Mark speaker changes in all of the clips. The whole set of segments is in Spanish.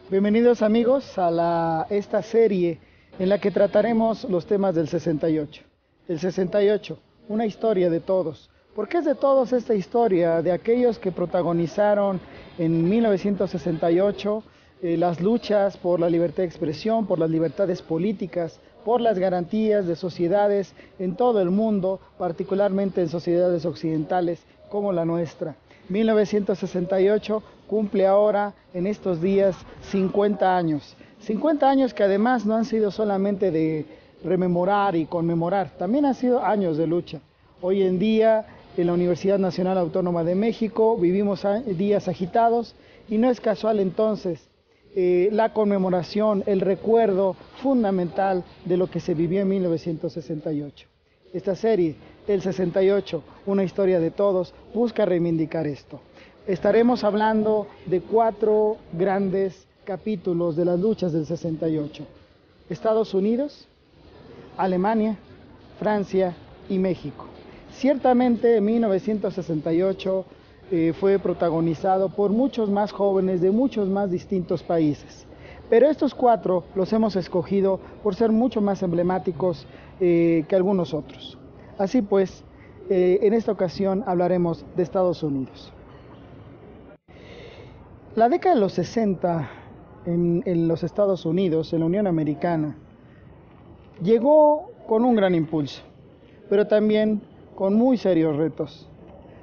Speaker 1: Bienvenidos amigos a esta serie en la que trataremos los temas del 68. El 68, una historia de todos. ¿Por qué es de todos esta historia? De aquellos que protagonizaron en 1968 las luchas por la libertad de expresión, por las libertades políticas, por las garantías de sociedades en todo el mundo, particularmente en sociedades occidentales como la nuestra. 1968 cumple ahora, en estos días, 50 años. 50 años que además no han sido solamente de rememorar y conmemorar, también han sido años de lucha. Hoy en día, en la Universidad Nacional Autónoma de México, vivimos días agitados y no es casual entonces la conmemoración, el recuerdo fundamental de lo que se vivió en 1968. Esta serie, El 68, una historia de todos, busca reivindicar esto. Estaremos hablando de 4 grandes capítulos de las luchas del 68. Estados Unidos, Alemania, Francia y México. Ciertamente en 1968 fue protagonizado por muchos más jóvenes de muchos más distintos países. Pero estos 4 los hemos escogido por ser mucho más emblemáticos que algunos otros. Así pues, en esta ocasión hablaremos de Estados Unidos. La década de los 60 en los Estados Unidos, en la Unión Americana, llegó con un gran impulso, pero también con muy serios retos.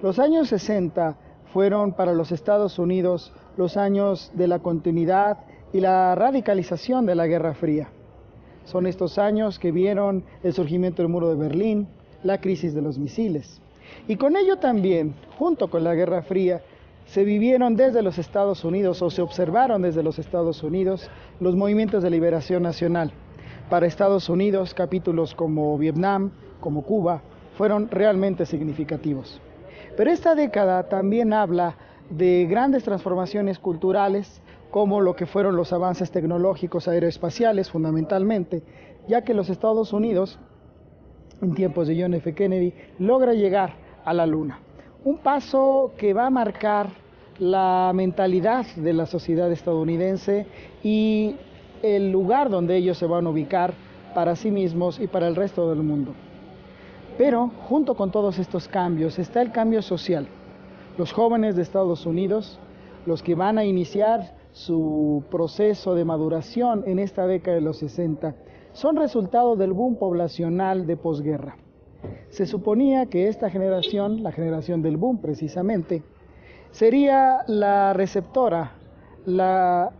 Speaker 1: Los años 60 fueron para los Estados Unidos los años de la continuidad y la radicalización de la Guerra Fría. Son estos años que vieron el surgimiento del muro de Berlín, la crisis de los misiles. Y con ello también, junto con la Guerra Fría, se vivieron desde los Estados Unidos o se observaron desde los Estados Unidos los movimientos de liberación nacional. Para Estados Unidos, capítulos como Vietnam, como Cuba, fueron realmente significativos. Pero esta década también habla de grandes transformaciones culturales, como lo que fueron los avances tecnológicos aeroespaciales fundamentalmente, ya que los Estados Unidos, en tiempos de John F. Kennedy, logra llegar a la Luna. Un paso que va a marcar la mentalidad de la sociedad estadounidense y el lugar donde ellos se van a ubicar para sí mismos y para el resto del mundo. Pero junto con todos estos cambios está el cambio social. Los jóvenes de Estados Unidos, los que van a iniciar su proceso de maduración en esta década de los 60, son resultado del boom poblacional de posguerra. Se suponía que esta generación, la generación del boom precisamente, sería la receptora, la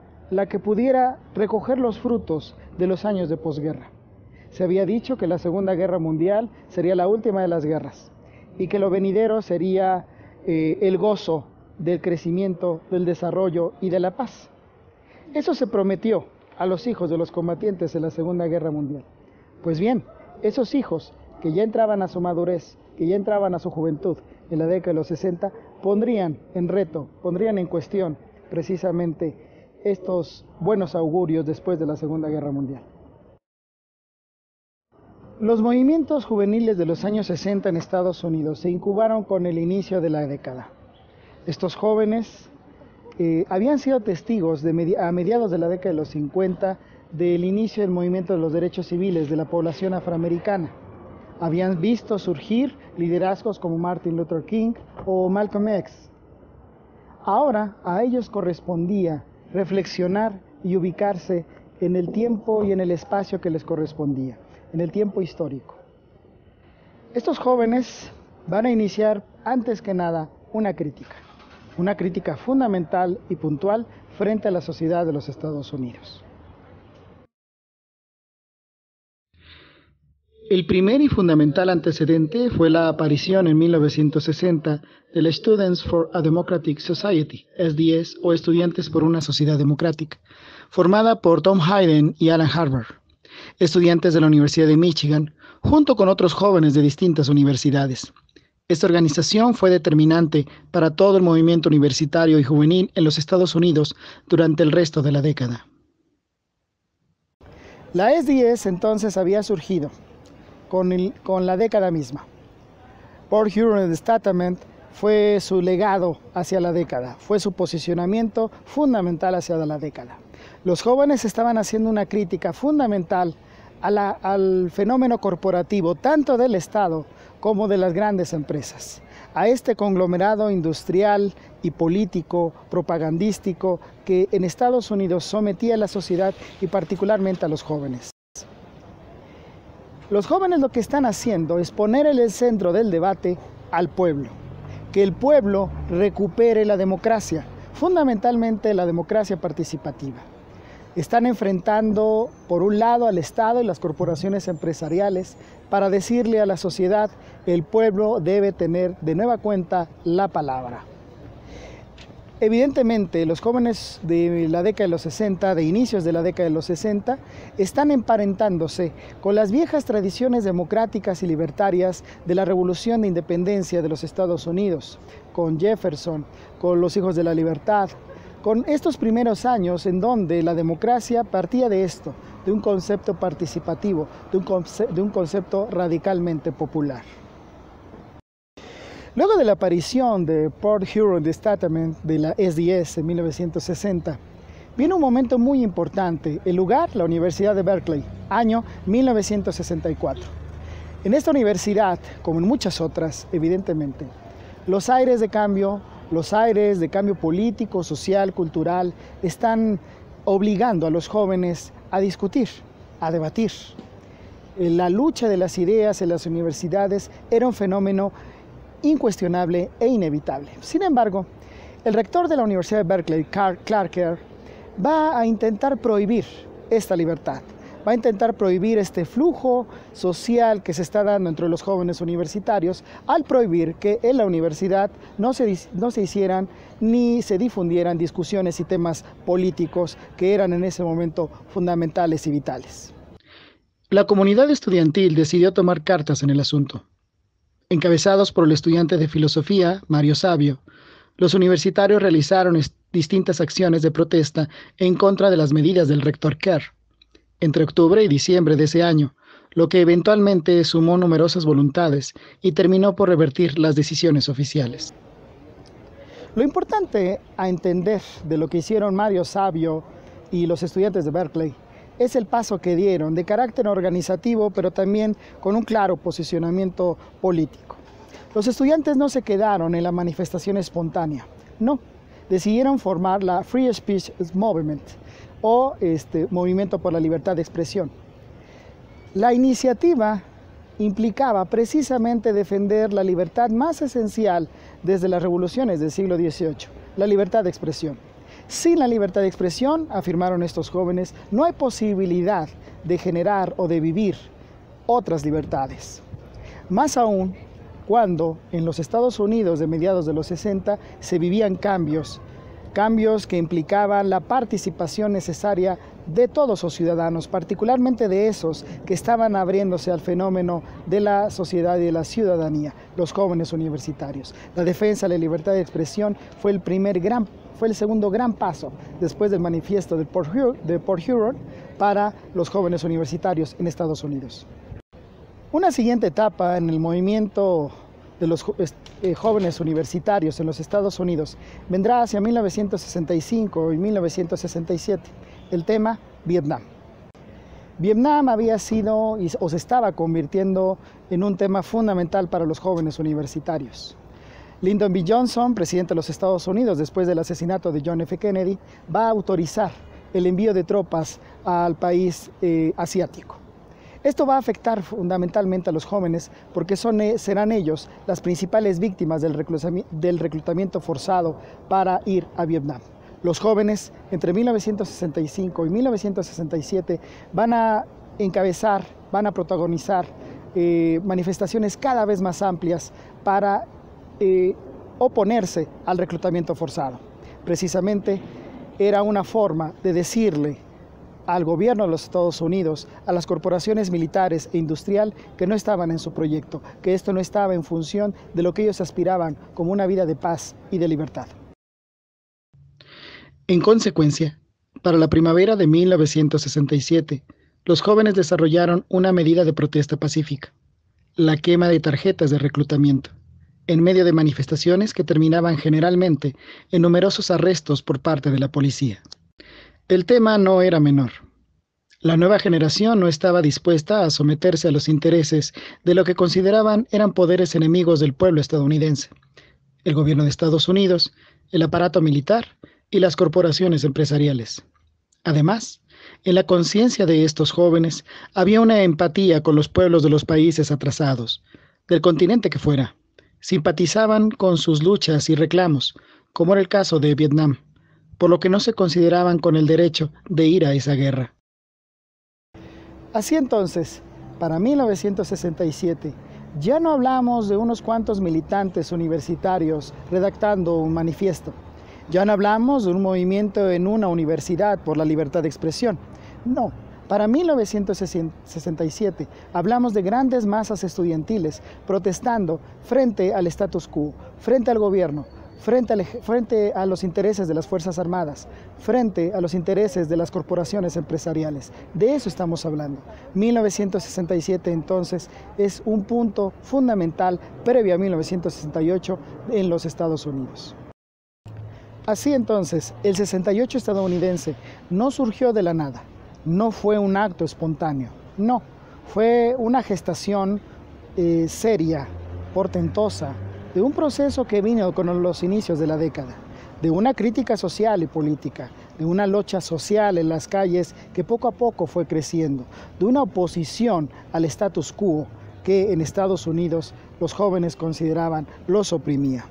Speaker 1: que pudiera recoger los frutos de los años de posguerra. Se había dicho que la Segunda Guerra Mundial sería la última de las guerras y que lo venidero sería el gozo del crecimiento, del desarrollo y de la paz. Eso se prometió a los hijos de los combatientes de la Segunda Guerra Mundial. Pues bien, esos hijos que ya entraban a su madurez, que ya entraban a su juventud en la década de los 60, pondrían en reto, pondrían en cuestión precisamente estos buenos augurios después de la Segunda Guerra Mundial. Los movimientos juveniles de los años 60 en Estados Unidos se incubaron con el inicio de la década. Estos jóvenes habían sido testigos a mediados de la década de los 50 del inicio del movimiento de los derechos civiles de la población afroamericana. Habían visto surgir liderazgos como Martin Luther King o Malcolm X. Ahora a ellos correspondía reflexionar y ubicarse en el tiempo y en el espacio que les correspondía, en el tiempo histórico. Estos jóvenes van a iniciar antes que nada una crítica fundamental y puntual frente a la sociedad de los Estados Unidos. El primer y fundamental antecedente fue la aparición en 1960 de la Students for a Democratic Society, SDS, o Estudiantes por una Sociedad Democrática, formada por Tom Hayden y Alan Harvard, estudiantes de la Universidad de Michigan, junto con otros jóvenes de distintas universidades. Esta organización fue determinante para todo el movimiento universitario y juvenil en los Estados Unidos durante el resto de la década. La SDS entonces había surgido con la década misma. Port Huron Statement fue su legado hacia la década, fue su posicionamiento fundamental hacia la década. Los jóvenes estaban haciendo una crítica fundamental al fenómeno corporativo, tanto del Estado como de las grandes empresas, a este conglomerado industrial y político, propagandístico, que en Estados Unidos sometía a la sociedad y particularmente a los jóvenes. Los jóvenes lo que están haciendo es poner en el centro del debate al pueblo, que el pueblo recupere la democracia, fundamentalmente la democracia participativa. Están enfrentando, por un lado, al Estado y las corporaciones empresariales para decirle a la sociedad que el pueblo debe tener de nueva cuenta la palabra. Evidentemente, los jóvenes de la década de los 60, de inicios de la década de los 60, están emparentándose con las viejas tradiciones democráticas y libertarias de la Revolución de Independencia de los Estados Unidos, con Jefferson, con los Hijos de la Libertad, con estos primeros años en donde la democracia partía de esto, de un concepto participativo, de un concepto radicalmente popular. Luego de la aparición de Port Huron Destacament de la SDS en 1960, viene un momento muy importante, el lugar, la Universidad de Berkeley, año 1964. En esta universidad, como en muchas otras, evidentemente, los aires de cambio político, social, cultural, están obligando a los jóvenes a discutir, a debatir. La lucha de las ideas en las universidades era un fenómeno incuestionable e inevitable. Sin embargo, el rector de la Universidad de Berkeley, Clark Kerr, va a intentar prohibir esta libertad, va a intentar prohibir este flujo social que se está dando entre los jóvenes universitarios al prohibir que en la universidad no se hicieran ni se difundieran discusiones y temas políticos que eran en ese momento fundamentales y vitales. La comunidad estudiantil decidió tomar cartas en el asunto. Encabezados por el estudiante de filosofía, Mario Savio, los universitarios realizaron distintas acciones de protesta en contra de las medidas del rector Kerr, entre octubre y diciembre de ese año, lo que eventualmente sumó numerosas voluntades y terminó por revertir las decisiones oficiales. Lo importante a entender de lo que hicieron Mario Savio y los estudiantes de Berkeley es el paso que dieron de carácter organizativo, pero también con un claro posicionamiento político. Los estudiantes no se quedaron en la manifestación espontánea, no, decidieron formar la Free Speech Movement o Movimiento por la Libertad de Expresión. La iniciativa implicaba precisamente defender la libertad más esencial desde las revoluciones del siglo XVIII, la libertad de expresión. Sin la libertad de expresión, afirmaron estos jóvenes, no hay posibilidad de generar o de vivir otras libertades. Más aún cuando en los Estados Unidos de mediados de los 60 se vivían cambios que implicaban la participación necesaria de todos los ciudadanos, particularmente de esos que estaban abriéndose al fenómeno de la sociedad y de la ciudadanía, los jóvenes universitarios. La defensa de la libertad de expresión fue el segundo gran paso después del manifiesto de Port Huron para los jóvenes universitarios en Estados Unidos. Una siguiente etapa en el movimiento de los jóvenes universitarios en los Estados Unidos vendrá hacia 1965 y 1967. El tema, Vietnam. Vietnam había sido o se estaba convirtiendo en un tema fundamental para los jóvenes universitarios. Lyndon B. Johnson, presidente de los Estados Unidos después del asesinato de John F. Kennedy, va a autorizar el envío de tropas al país asiático. Esto va a afectar fundamentalmente a los jóvenes porque serán ellos las principales víctimas del reclutamiento forzado para ir a Vietnam. Los jóvenes entre 1965 y 1967 van a encabezar, van a protagonizar manifestaciones cada vez más amplias para oponerse al reclutamiento forzado. Precisamente era una forma de decirle al gobierno de los Estados Unidos, a las corporaciones militares e industrial que no estaban en su proyecto, que esto no estaba en función de lo que ellos aspiraban como una vida de paz y de libertad. En consecuencia, para la primavera de 1967, los jóvenes desarrollaron una medida de protesta pacífica, la quema de tarjetas de reclutamiento. en medio de manifestaciones que terminaban generalmente en numerosos arrestos por parte de la policía. El tema no era menor. La nueva generación no estaba dispuesta a someterse a los intereses de lo que consideraban eran poderes enemigos del pueblo estadounidense: el gobierno de Estados Unidos, el aparato militar y las corporaciones empresariales. Además, en la conciencia de estos jóvenes había una empatía con los pueblos de los países atrasados, del continente que fuera. Simpatizaban con sus luchas y reclamos, como era el caso de Vietnam, por lo que no se consideraban con el derecho de ir a esa guerra. Así entonces, para 1967, ya no hablamos de unos cuantos militantes universitarios redactando un manifiesto. Ya no hablamos de un movimiento en una universidad por la libertad de expresión. No, para 1967 hablamos de grandes masas estudiantiles protestando frente al status quo, frente al gobierno, frente a los intereses de las Fuerzas Armadas, frente a los intereses de las corporaciones empresariales. De eso estamos hablando. 1967 entonces es un punto fundamental previo a 1968 en los Estados Unidos. Así entonces, el 68 estadounidense no surgió de la nada, no fue un acto espontáneo, no, fue una gestación seria, portentosa, de un proceso que vino con los inicios de la década, de una crítica social y política, de una lucha social en las calles que poco a poco fue creciendo, de una oposición al status quo que en Estados Unidos los jóvenes consideraban los oprimía.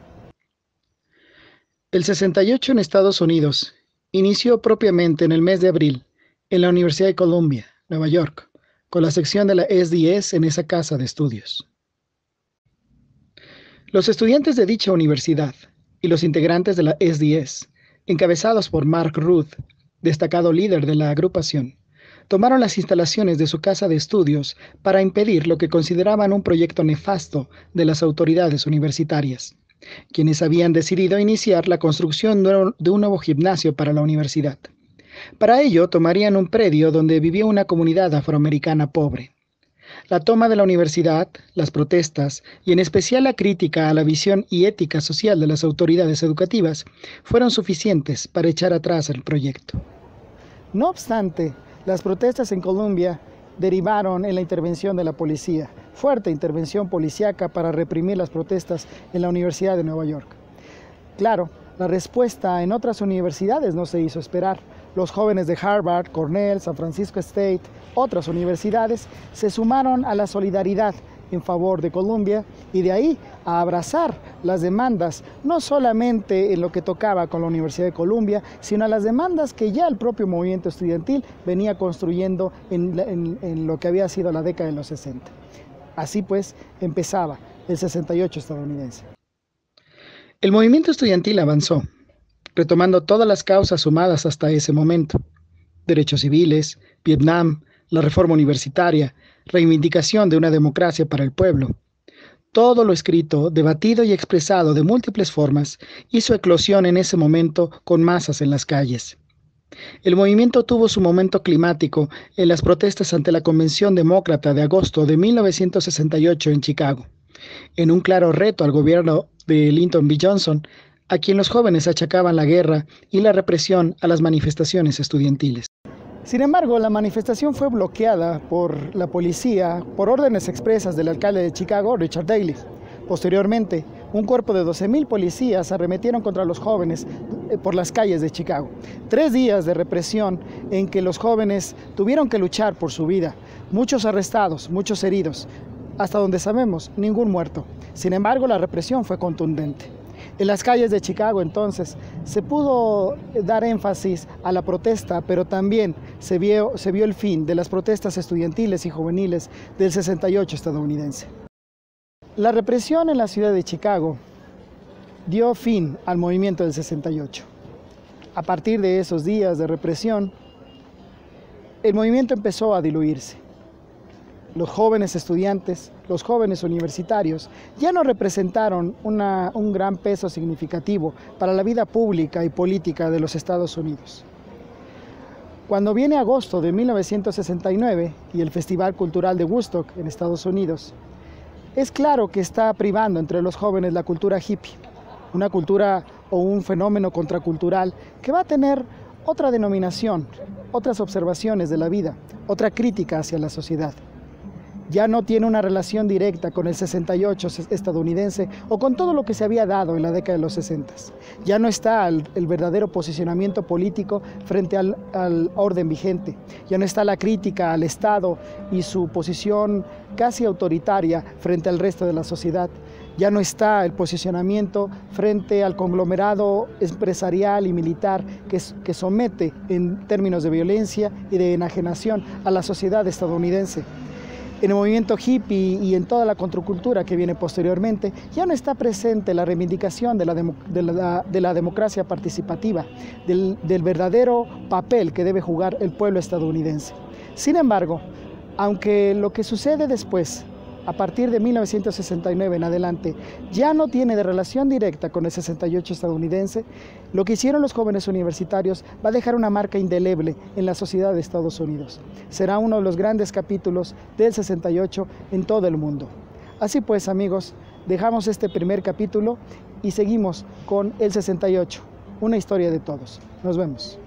Speaker 1: El 68 en Estados Unidos inició propiamente en el mes de abril en la Universidad de Columbia, Nueva York, con la sección de la SDS en esa casa de estudios. Los estudiantes de dicha universidad y los integrantes de la SDS, encabezados por Mark Ruth, destacado líder de la agrupación, tomaron las instalaciones de su casa de estudios para impedir lo que consideraban un proyecto nefasto de las autoridades universitarias, quienes habían decidido iniciar la construcción de un nuevo gimnasio para la universidad. Para ello, tomarían un predio donde vivía una comunidad afroamericana pobre. La toma de la universidad, las protestas y en especial la crítica a la visión y ética social de las autoridades educativas fueron suficientes para echar atrás el proyecto. No obstante, las protestas en Colombia derivaron en la intervención de la policía, fuerte intervención policíaca para reprimir las protestas en la Universidad de Nueva York. Claro, la respuesta en otras universidades no se hizo esperar. Los jóvenes de Harvard, Cornell, San Francisco State, otras universidades se sumaron a la solidaridad en favor de Colombia y de ahí a abrazar las demandas, no solamente en lo que tocaba con la Universidad de Columbia, sino a las demandas que ya el propio movimiento estudiantil venía construyendo en lo que había sido la década de los 60. Así pues, empezaba el 68 estadounidense. El movimiento estudiantil avanzó, retomando todas las causas sumadas hasta ese momento: derechos civiles, Vietnam, la reforma universitaria, reivindicación de una democracia para el pueblo. Todo lo escrito, debatido y expresado de múltiples formas hizo eclosión en ese momento con masas en las calles. El movimiento tuvo su momento climático en las protestas ante la Convención Demócrata de agosto de 1968 en Chicago, en un claro reto al gobierno de Lyndon B. Johnson, a quien los jóvenes achacaban la guerra y la represión a las manifestaciones estudiantiles. Sin embargo, la manifestación fue bloqueada por la policía por órdenes expresas del alcalde de Chicago, Richard Daley. Posteriormente, un cuerpo de 12,000 policías arremetieron contra los jóvenes por las calles de Chicago. 3 días de represión en que los jóvenes tuvieron que luchar por su vida. Muchos arrestados, muchos heridos. Hasta donde sabemos, ningún muerto. Sin embargo, la represión fue contundente. En las calles de Chicago, entonces, se pudo dar énfasis a la protesta, pero también se vio el fin de las protestas estudiantiles y juveniles del 68 estadounidense. La represión en la ciudad de Chicago dio fin al movimiento del 68. A partir de esos días de represión, el movimiento empezó a diluirse. Los jóvenes estudiantes, los jóvenes universitarios, ya no representaron un gran peso significativo para la vida pública y política de los Estados Unidos. Cuando viene agosto de 1969 y el Festival Cultural de Woodstock en Estados Unidos, es claro que está privando entre los jóvenes la cultura hippie, una cultura o un fenómeno contracultural que va a tener otra denominación, otras observaciones de la vida, otra crítica hacia la sociedad. Ya no tiene una relación directa con el 68 estadounidense o con todo lo que se había dado en la década de los 60. Ya no está el verdadero posicionamiento político frente al orden vigente. Ya no está la crítica al Estado y su posición casi autoritaria frente al resto de la sociedad. Ya no está el posicionamiento frente al conglomerado empresarial y militar que somete en términos de violencia y de enajenación a la sociedad estadounidense. En el movimiento hippie y en toda la contracultura que viene posteriormente, ya no está presente la reivindicación de la democracia participativa, del verdadero papel que debe jugar el pueblo estadounidense. Sin embargo, aunque lo que sucede después, a partir de 1969 en adelante, ya no tiene de relación directa con el 68 estadounidense, lo que hicieron los jóvenes universitarios va a dejar una marca indeleble en la sociedad de Estados Unidos. Será uno de los grandes capítulos del 68 en todo el mundo. Así pues, amigos, dejamos este primer capítulo y seguimos con el 68, una historia de todos. Nos vemos.